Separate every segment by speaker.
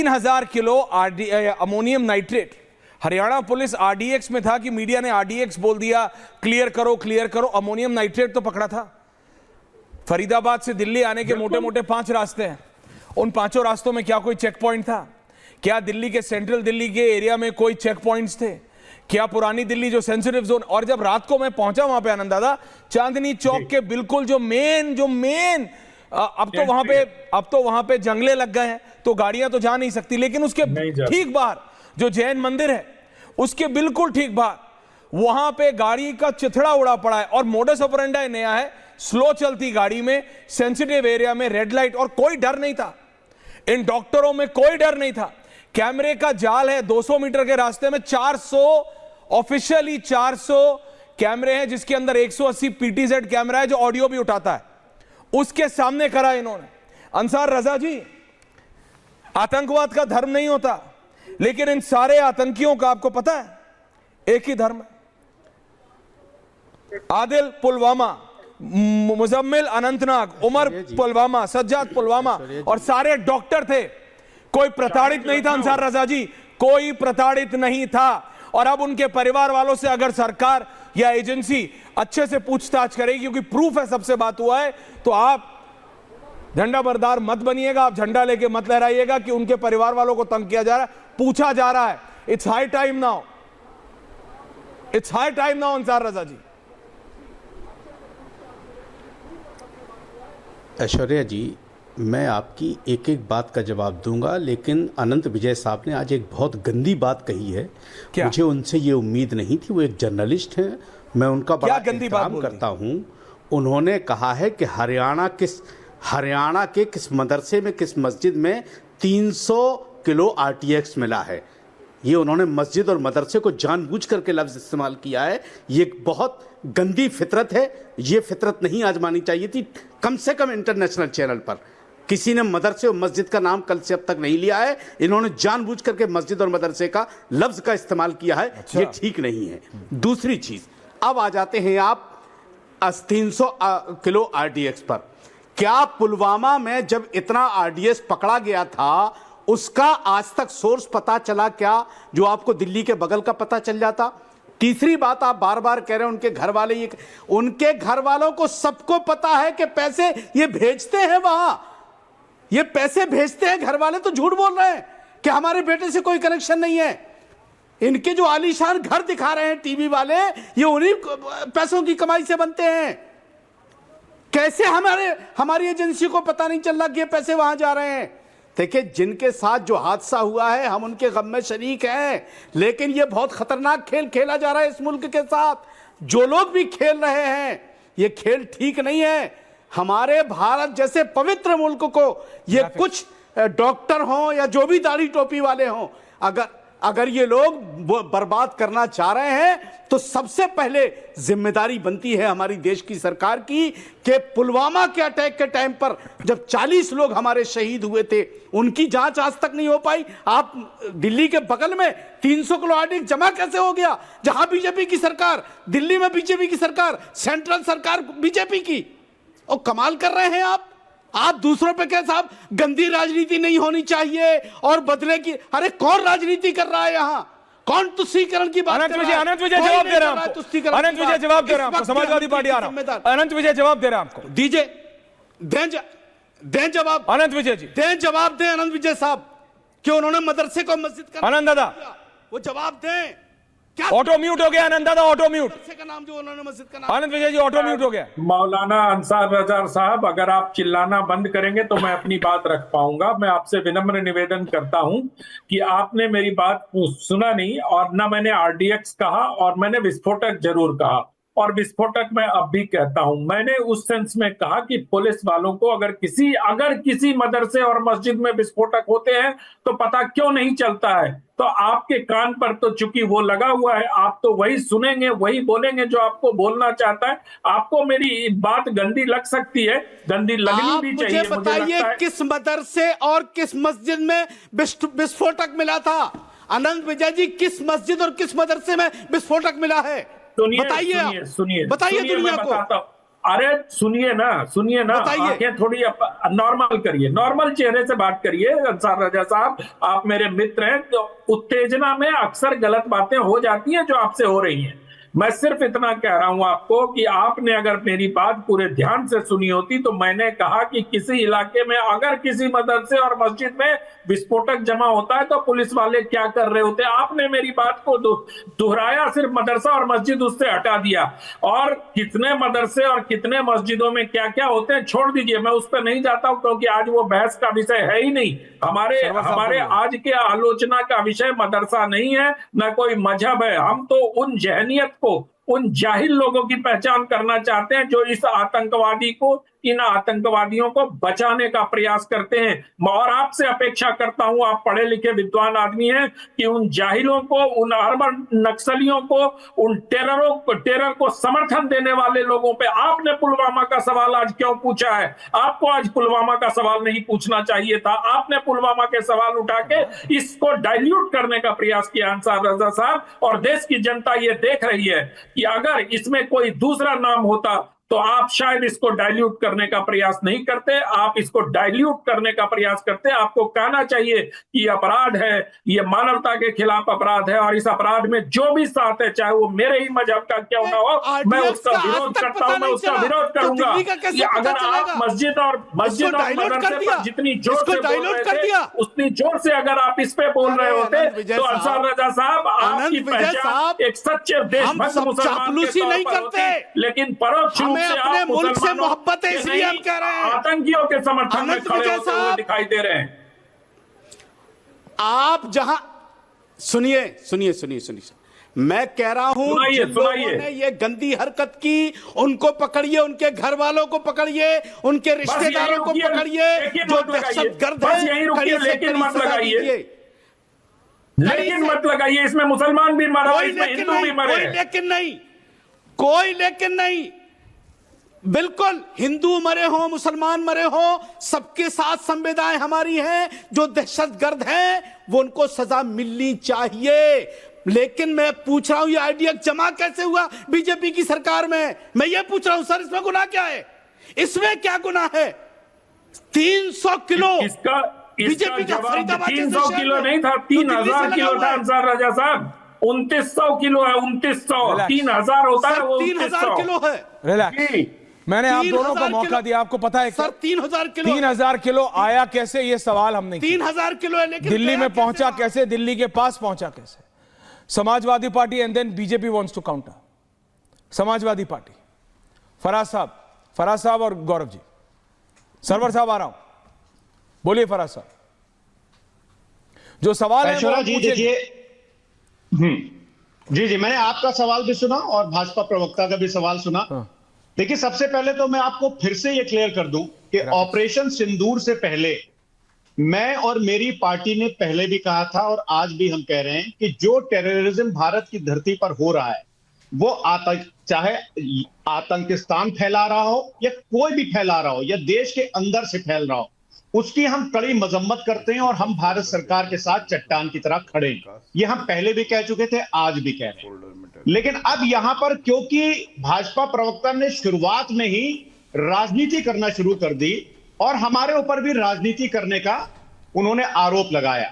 Speaker 1: 3000 kilo ammonium nitrate. Haryana police RDX में था कि मीडिया ने आरडीएक्स बोल दिया, क्लियर करो क्लियर करो। अमोनियम नाइट्रेट तो पकड़ा था। फरीदाबाद से दिल्ली आने के मोटे मोटे 5 रास्ते हैं। उन 5 रास्तों में क्या कोई चेक पॉइंट था? क्या दिल्ली के सेंट्रल दिल्ली के एरिया में कोई चेक पॉइंट्स थे? क्या पुरानी दिल्ली जो सेंसिटिव जोन? और जब रात को मैं पहुंचा वहां पे आनंद दादा, चांदनी चौक के बिल्कुल जो मेन अब तो वहां पे जंगले लग गए हैं, तो गाड़ियां तो जा नहीं सकती। लेकिन उसके ठीक बाहर जो जैन मंदिर है, उसके बिल्कुल ठीक बाहर वहां पे गाड़ी का चिथड़ा उड़ा पड़ा है। और मोडस ऑपरेंडी नया है, स्लो चलती गाड़ी में, सेंसिटिव एरिया में, रेड लाइट, और कोई डर नहीं था। इन डॉक्टरों में कोई डर नहीं था। कैमरे का जाल है 200 मीटर के रास्ते में। 400 ऑफिशियली 400 कैमरे हैं, जिसके अंदर 180 पीटीजेड कैमरा है जो ऑडियो भी उठाता है। उसके सामने करा इन्होंने। अंसार रजा जी, आतंकवाद का धर्म नहीं होता, लेकिन इन सारे आतंकियों का आपको पता है एक ही धर्म है। आदिल पुलवामा, मुजम्मिल अनंतनाग, उमर पुलवामा, सज्जाद पुलवामा, और सारे डॉक्टर थे। कोई प्रताड़ित नहीं था अंसार रजा जी, कोई प्रताड़ित नहीं था। और अब उनके परिवार वालों से अगर सरकार या एजेंसी अच्छे से पूछताछ करेगी, क्योंकि प्रूफ है, सबसे बात हुआ है, तो आप झंडा बरदार मत बनिएगा, आप झंडा लेके मत लहराइएगा कि उनके परिवार वालों को तंग किया जा रहा है, पूछा जा रहा है। It's high time now, it's high time now Ansar Raza ji.
Speaker 2: Aishwarya ji, मैं आपकी एक एक बात का जवाब दूंगा, लेकिन अनंत विजय साहब ने आज एक बहुत गंदी बात कही है। क्या? मुझे उनसे ये उम्मीद नहीं थी। वो एक जर्नलिस्ट हैं, मैं उनका बड़ा एहतराम करता हूं। उन्होंने कहा है कि हरियाणा के किस मदरसे में, किस मस्जिद में 300 किलो आरटीएक्स मिला है। ये उन्होंने मस्जिद और मदरसे को जानबूझ करके लफ्ज़ इस्तेमाल किया है। ये एक बहुत गंदी फितरत है। ये फितरत नहीं आजमानी चाहिए थी। कम से कम इंटरनेशनल चैनल पर किसी ने मदरसे और मस्जिद का नाम कल से अब तक नहीं लिया है। इन्होंने जानबूझ करके मस्जिद और मदरसे का लफ्ज का इस्तेमाल किया है। अच्छा। ये ठीक नहीं है। दूसरी चीज, अब आ जाते हैं आप 300 किलो आरडीएक्स पर। क्या पुलवामा में जब इतना आरडीएक्स पकड़ा गया था, उसका आज तक सोर्स पता चला क्या, जो आपको दिल्ली के बगल का पता चल जाता? तीसरी बात, आप बार बार कह रहे हैं उनके घर वाले, ये उनके घर वालों को सबको पता है कि पैसे ये भेजते हैं वहां, ये पैसे भेजते हैं। घर वाले तो झूठ बोल रहे हैं कि हमारे बेटे से कोई कनेक्शन नहीं है। इनके जो आलीशान घर दिखा रहे हैं टीवी वाले, ये उन्हीं पैसों की कमाई से बनते हैं। कैसे हमारी एजेंसी को पता नहीं चल रहा कि ये पैसे वहां जा रहे हैं? देखिए, जिनके साथ जो हादसा हुआ है, हम उनके गम में शरीक हैं, लेकिन ये बहुत खतरनाक खेल खेला जा रहा है इस मुल्क के साथ। जो लोग भी खेल रहे हैं, ये खेल ठीक नहीं है। हमारे भारत जैसे पवित्र मुल्क को ये कुछ डॉक्टर हों या जो भी दाढ़ी टोपी वाले हों, अगर ये लोग बर्बाद करना चाह रहे हैं, तो सबसे पहले जिम्मेदारी बनती है हमारी देश की सरकार की कि पुलवामा के अटैक के टाइम पर जब 40 लोग हमारे शहीद हुए थे, उनकी जांच आज तक नहीं हो पाई। आप दिल्ली के बगल में 300 किलो आरडीएक्स जमा कैसे हो गया, जहां बीजेपी की सरकार, दिल्ली में बीजेपी की सरकार, सेंट्रल सरकार बीजेपी की, और कमाल कर रहे हैं आप दूसरों पे क्या साहब, गंदी राजनीति नहीं होनी चाहिए और बदले की। अरे कौन राजनीति कर रहा है यहाँ? कौन तुष्टीकरण की बात कर रहा है?
Speaker 1: अनंत विजय जवाब दे रहा है आपको। अनंत विजय जवाब दे रहा है आपको। समाजवादी पार्टी आ रहा है। अनंत विजय जवाब दे रहा है आपको।
Speaker 2: दीजिए, दें जवाब।
Speaker 1: अनंत विजय जी
Speaker 2: दें जवाब, दें अनंत विजय साहब, कि उन्होंने मदरसे को मस्जिद का
Speaker 1: आनंद दादा,
Speaker 2: वो जवाब दें।
Speaker 1: ऑटो म्यूट हो गया आनंद दादा, ऑटो म्यूट।
Speaker 2: का नाम जो उन्होंने मस्जिद का नाम,
Speaker 1: आनंद विजय जी ऑटो म्यूट हो गया।
Speaker 3: मौलाना अंसार रजा साहब, अगर आप चिल्लाना बंद करेंगे तो मैं अपनी बात रख पाऊंगा। मैं आपसे विनम्र निवेदन करता हूं कि आपने मेरी बात सुना नहीं, और ना मैंने आरडीएक्स कहा, और मैंने विस्फोटक जरूर कहा, और विस्फोटक मैं अब भी कहता हूं। मैंने उस सेंस में कहा कि पुलिस वालों को अगर किसी मदरसे और मस्जिद में विस्फोटक होते हैं तो पता क्यों नहीं चलता है? तो आपके कान पर तो चूंकि वो लगा हुआ है, आप तो वही सुनेंगे, वही बोलेंगे जो आपको बोलना चाहता है। आपको मेरी बात गंदी लग सकती है, गंदी लगनी भी चाहिए।
Speaker 2: मुझे बताइए, किस मदरसे और किस मस्जिद में विस्फोटक मिला था? अनंत विजय जी, किस मस्जिद और किस मदरसे में विस्फोटक मिला है? बताइए,
Speaker 3: सुनिए
Speaker 2: दुनिया को।
Speaker 3: अरे सुनिए ना आंखें थोड़ी नॉर्मल करिए, नॉर्मल चेहरे से बात करिए। अंसार रजा साहब, आप मेरे मित्र हैं, तो उत्तेजना में अक्सर गलत बातें हो जाती हैं जो आपसे हो रही हैं। मैं सिर्फ इतना कह रहा हूं आपको कि आपने अगर मेरी बात पूरे ध्यान से सुनी होती तो मैंने कहा कि किसी इलाके में अगर किसी मदरसे और मस्जिद में विस्फोटक जमा होता है तो पुलिस वाले क्या कर रहे होते हैं। आपने मेरी बात को दोहराया, सिर्फ मदरसा और मस्जिद उससे हटा दिया। और कितने मदरसे और कितने मस्जिदों में क्या क्या होते हैं छोड़ दीजिए, मैं उस पर नहीं जाता हूं क्योंकि आज वो बहस का विषय है ही नहीं। हमारे आज के आलोचना का विषय मदरसा नहीं है, न कोई मजहब है। हम तो उन जहनियत को, उन जाहिल लोगों की पहचान करना चाहते हैं जो इस आतंकवादी को, इन आतंकवादियों को बचाने का प्रयास करते हैं। और आपसे अपेक्षा करता हूं, आप पढ़े लिखे विद्वान आदमी हैं, कि उन जाहिलों को, उन अर्बन नक्सलियों को, उन टेरर को समर्थन देने वाले लोगों पे आपने पुलवामा का सवाल आज क्यों पूछा है। आपको आज पुलवामा का सवाल नहीं पूछना चाहिए था। आपने पुलवामा के सवाल उठा के इसको डाइल्यूट करने का प्रयास किया अंसार रजा साहब। और देश की जनता ये देख रही है कि अगर इसमें कोई दूसरा नाम होता तो आप शायद इसको डाइल्यूट करने का प्रयास नहीं करते, आप इसको डाइल्यूट करने का प्रयास करते। आपको कहना चाहिए कि अपराध है, ये मानवता के खिलाफ अपराध है, और इस अपराध में जो भी साथ है, चाहे वो मेरे ही मजहब का क्यों ना हो, मैं उसका विरोध करता हूं, मैं उसका विरोध करूंगा। कि अगर आप मस्जिद और मदरसे पर जितनी जोर से बोल रहे थे, उतनी जोर से अगर आप इस पे बोल रहे होते तो अंसार रजा साहब, आपकी पहचान एक सच्चे देशभक्त मुसलमान के तौर पर होती। लेकिन परोक्ष रूप से
Speaker 4: अपने मुल्क से मोहब्बत है, इसलिए हम कह रहे हैं।
Speaker 3: आतंकियों के समर्थन में खड़े होते हुए दिखाई दे रहे हैं।
Speaker 4: आप जहां सुनिए, मैं कह रहा हूं, जिन लोगों ने ये गंदी हरकत की उनको पकड़िए, उनके घर वालों को पकड़िए, उनके रिश्तेदारों को पकड़िए, जो दहशतगर्द है।
Speaker 3: लेकिन मत लगाइए, लेकिन मत लगाइए, इसमें मुसलमान भी मरा, इसमें हिंदू भी मरे।
Speaker 4: कोई लेकिन नहीं, बिल्कुल हिंदू मरे हो, मुसलमान मरे हो, सबके साथ संवेदनाएं हमारी हैं। जो दहशतगर्द हैं वो उनको सजा मिलनी चाहिए। लेकिन मैं पूछ रहा हूं, ये आईडीएक्स जमा कैसे हुआ बीजेपी की सरकार में? मैं ये पूछ रहा हूं सर, इसमें गुनाह क्या है? इसमें क्या गुनाह है? 300 किलो बीजेपी का फरीदाबाद
Speaker 3: 300 किलो नहीं था, 3000 किलो था अंसार रजा साहब। 2900 किलो है, 2900, 3000 होता है, वो
Speaker 4: 3000 किलो है।
Speaker 1: रिलैक्स, मैंने आप दोनों को मौका दिया। आपको पता है
Speaker 4: सर 3000 किलो,
Speaker 1: 3000 किलो आया कैसे, ये सवाल हमने
Speaker 4: 3000 किलो है, लेकिन
Speaker 1: दिल्ली में पहुंचा कैसे, दिल्ली के पास पहुंचा कैसे? Samajwadi Party and then BJP wants to counter. Samajwadi Party, Faraz साहब और गौरव जी। सरवर साहब आ रहा हूं, बोलिए फराज साहब, जो सवाल है
Speaker 5: ऐश्वर्या जी देखिए। जी, मैंने आपका सवाल भी सुना और भाजपा प्रवक्ता का भी सवाल सुना। देखिए, सबसे पहले तो मैं आपको फिर से ये क्लियर कर दूं कि ऑपरेशन सिंदूर से पहले मैं और मेरी पार्टी ने पहले भी कहा था और आज भी हम कह रहे हैं कि जो टेररिज्म भारत की धरती पर हो रहा है, वो चाहे आतंकिस्तान फैला रहा हो या कोई भी फैला रहा हो या देश के अंदर से फैल रहा हो, उसकी हम कड़ी मजम्मत करते हैं और हम भारत सरकार के साथ चट्टान की तरह खड़े हैं। ये हम पहले भी कह चुके थे, आज भी कह रहे हैं। लेकिन अब यहां पर क्योंकि भाजपा प्रवक्ता ने शुरुआत में ही राजनीति करना शुरू कर दी और हमारे ऊपर भी राजनीति करने का उन्होंने आरोप लगाया,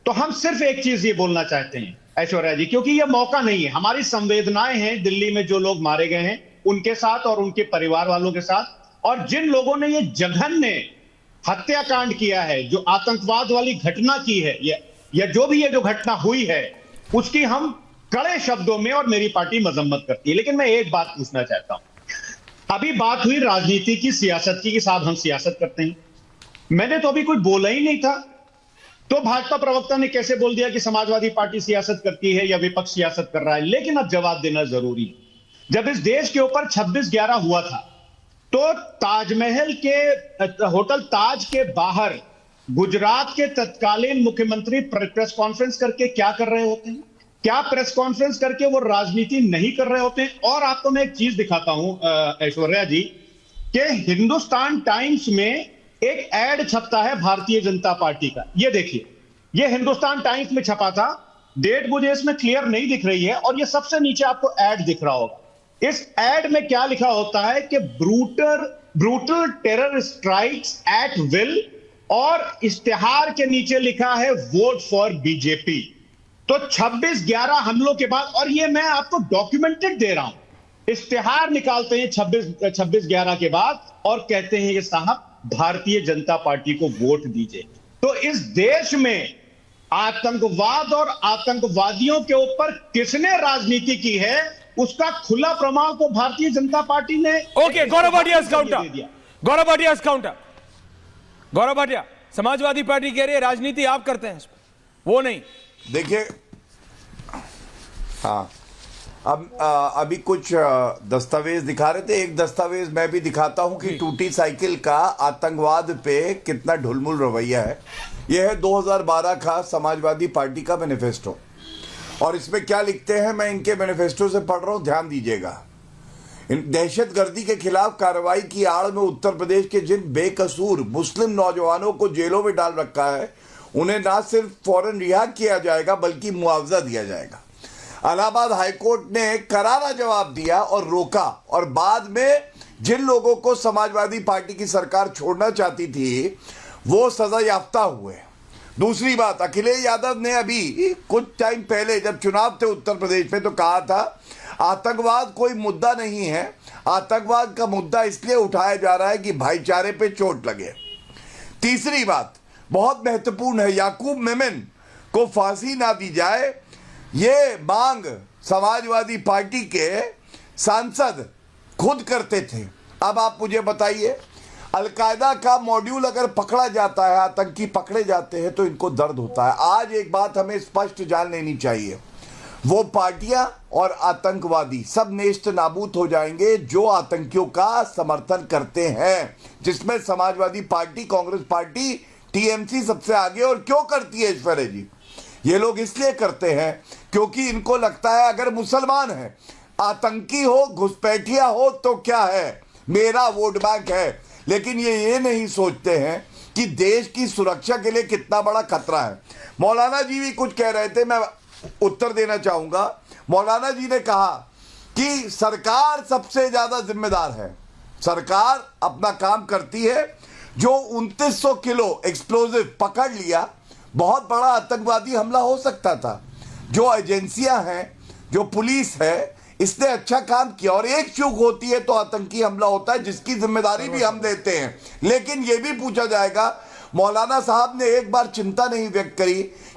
Speaker 5: तो हम सिर्फ एक चीज ये बोलना चाहते हैं ऐश्वर्या जी, क्योंकि ये मौका नहीं है। हमारी संवेदनाएं हैं दिल्ली में जो लोग मारे गए हैं उनके साथ और उनके परिवार वालों के साथ, और जिन लोगों ने ये जघन्य हत्याकांड किया है, जो आतंकवाद वाली घटना की है, या जो भी ये जो घटना हुई है, उसकी हम कड़े शब्दों में और मेरी पार्टी मजम्मत करती है। लेकिन मैं एक बात पूछना चाहता हूं, अभी बात हुई राजनीति की, सियासत की, कि साहब हम सियासत करते हैं। मैंने तो अभी कोई बोला ही नहीं था, तो भाजपा प्रवक्ता ने कैसे बोल दिया कि समाजवादी पार्टी सियासत करती है या विपक्ष सियासत कर रहा है? लेकिन अब जवाब देना जरूरी है। जब इस देश के ऊपर 26/11 हुआ था, तो ताजमहल के होटल ताज के बाहर गुजरात के तत्कालीन मुख्यमंत्री प्रेस कॉन्फ्रेंस करके क्या कर रहे होते हैं? क्या प्रेस कॉन्फ्रेंस करके वो राजनीति नहीं कर रहे होते हैं? और आपको मैं एक चीज दिखाता हूं ऐश्वर्या जी, कि हिंदुस्तान टाइम्स में एक एड छपता है भारतीय जनता पार्टी का। ये देखिए, ये हिंदुस्तान टाइम्स में छपा था, डेट मुझे इसमें क्लियर नहीं दिख रही है, और ये सबसे नीचे आपको एड दिख रहा होगा। इस एड में क्या लिखा होता है कि brutal terror strikes at will, और इश्तिहार के नीचे लिखा है वोट फॉर बीजेपी। तो 26/11 हमलों के बाद, और ये मैं आपको डॉक्यूमेंटेड दे रहा हूं, इश्तिहार निकालते हैं 26/11 के बाद और कहते हैं कि साहब भारतीय जनता पार्टी को वोट दीजिए। तो इस देश में आतंकवाद और आतंकवादियों के ऊपर किसने राजनीति की है, उसका खुला प्रमाण तो भारतीय जनता पार्टी ने
Speaker 1: ओके, गौरव भाटिया
Speaker 5: दे
Speaker 1: काउंटर,
Speaker 5: दिया।
Speaker 1: गौरव भाटिया काउंटर। गौरव भाटिया, समाजवादी पार्टी कह रही है राजनीति आप करते हैं, वो नहीं।
Speaker 6: देखिए, हाँ, अब अभी कुछ दस्तावेज दिखा रहे थे, एक दस्तावेज मैं भी दिखाता हूं कि टूटी साइकिल का आतंकवाद पे कितना ढुलमुल रवैया है। यह है 2012 का समाजवादी पार्टी का मैनिफेस्टो, और इसमें क्या लिखते हैं, मैं इनके मैनिफेस्टो से पढ़ रहा हूं, ध्यान दीजिएगा। दहशतगर्दी के खिलाफ कार्रवाई की आड़ में उत्तर प्रदेश के जिन बेकसूर मुस्लिम नौजवानों को जेलों में डाल रखा है, उन्हें ना सिर्फ फौरन रिहा किया जाएगा बल्कि मुआवजा दिया जाएगा। इलाहाबाद हाईकोर्ट ने करारा जवाब दिया और रोका, और बाद में जिन लोगों को समाजवादी पार्टी की सरकार छोड़ना चाहती थी वो सजा याफ्ता हुए। दूसरी बात, अखिलेश यादव ने अभी कुछ टाइम पहले जब चुनाव थे उत्तर प्रदेश में तो कहा था आतंकवाद कोई मुद्दा नहीं है, आतंकवाद का मुद्दा इसलिए उठाया जा रहा है कि भाईचारे पे चोट लगे। तीसरी बात बहुत महत्वपूर्ण है, याकूब मेमन को फांसी ना दी जाए, ये मांग समाजवादी पार्टी के सांसद खुद करते थे। अब आप मुझे बताइए, अलकायदा का मॉड्यूल अगर पकड़ा जाता है, आतंकी पकड़े जाते हैं तो इनको दर्द होता है। आज एक बात हमें स्पष्ट जान लेनी चाहिए, वो पार्टियां और आतंकवादी सब नेस्त नाबूद हो जाएंगे जो आतंकियों का समर्थन करते हैं, जिसमें Samajwadi party, Congress party, TMC सबसे आगे। और क्यों करती है ईश्वरी जी? ये लोग इसलिए करते हैं क्योंकि इनको लगता है अगर मुसलमान है, आतंकी हो, घुसपैठिया हो तो क्या है, मेरा वोट बैंक है। लेकिन ये नहीं सोचते हैं कि देश की सुरक्षा के लिए कितना बड़ा खतरा है। मौलाना जी भी कुछ कह रहे थे, मैं उत्तर देना चाहूंगा। मौलाना जी ने कहा कि सरकार सबसे ज्यादा जिम्मेदार है, सरकार अपना काम करती है। जो 2900 किलो एक्सप्लोजिव पकड़ लिया, बहुत बड़ा आतंकवादी हमला हो सकता था। जो एजेंसियां हैं, जो पुलिस है, इसने अच्छा काम किया, और एक चूक होती है तो आतंकी हमला होता है, जिसकी जिम्मेदारी भी हम देते हैं। लेकिन यह भी पूछा जाएगा, मौलाना साहब ने एक बार चिंता नहीं व्यक्त करी